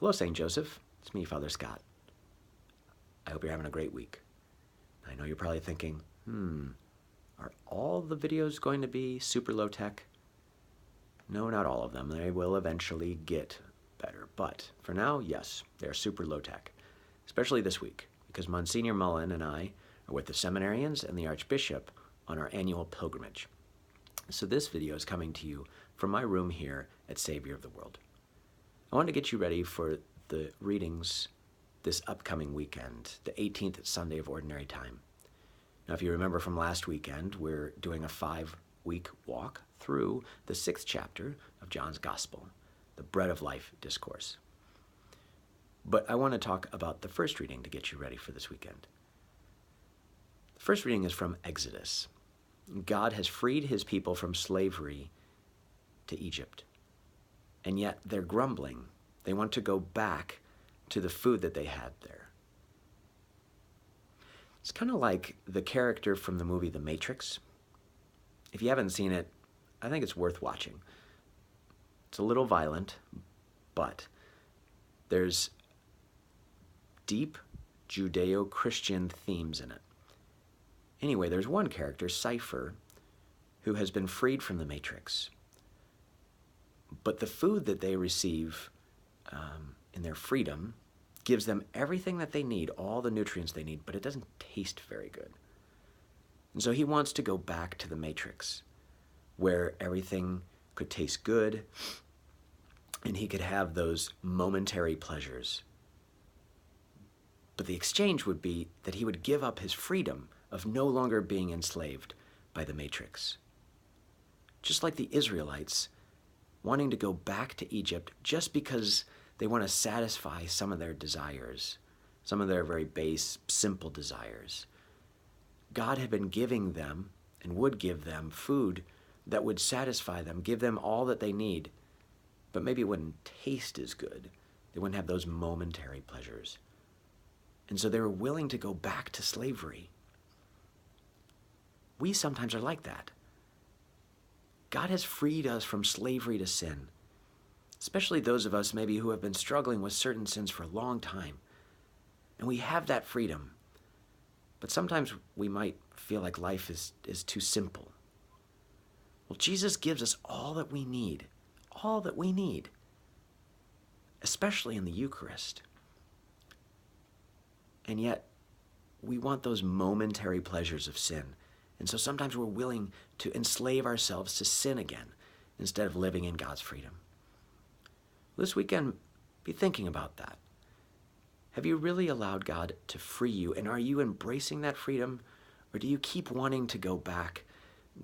Hello, St. Joseph. It's me, Father Scott. I hope you're having a great week. I know you're probably thinking, are all the videos going to be super low tech? No, not all of them. They will eventually get better. But for now, yes, they're super low tech, especially this week, because Monsignor Mullen and I are with the seminarians and the Archbishop on our annual pilgrimage. So this video is coming to you from my room here at Savior of the World. I want to get you ready for the readings this upcoming weekend, the 18th Sunday of Ordinary Time. Now, if you remember from last weekend, we're doing a 5-week walk through the 6th chapter of John's Gospel, the Bread of Life discourse. But I want to talk about the first reading to get you ready for this weekend. The first reading is from Exodus. God has freed his people from slavery to Egypt, and yet they're grumbling. They want to go back to the food that they had there. It's kind of like the character from the movie The Matrix. If you haven't seen it, I think it's worth watching. It's a little violent, but there's deep Judeo-Christian themes in it. Anyway, there's one character, Cypher, who has been freed from the Matrix. But the food that they receive in their freedom gives them everything that they need, all the nutrients they need, but it doesn't taste very good. And so he wants to go back to the Matrix, where everything could taste good, and he could have those momentary pleasures. But the exchange would be that he would give up his freedom of no longer being enslaved by the Matrix. Just like the Israelites wanting to go back to Egypt just because they want to satisfy some of their desires, some of their very base, simple desires. God had been giving them and would give them food that would satisfy them, give them all that they need, but maybe it wouldn't taste as good. They wouldn't have those momentary pleasures. And so they were willing to go back to slavery. We sometimes are like that. God has freed us from slavery to sin, especially those of us maybe who have been struggling with certain sins for a long time. And we have that freedom. But sometimes we might feel like life is too simple. Well, Jesus gives us all that we need, especially in the Eucharist. And yet, we want those momentary pleasures of sin. And so sometimes we're willing to enslave ourselves to sin again instead of living in God's freedom. This weekend, be thinking about that. Have you really allowed God to free you, and are you embracing that freedom, or do you keep wanting to go back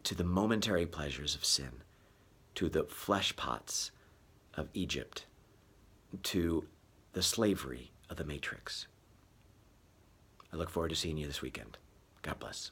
to the momentary pleasures of sin, to the flesh pots of Egypt, to the slavery of the Matrix? I look forward to seeing you this weekend. God bless.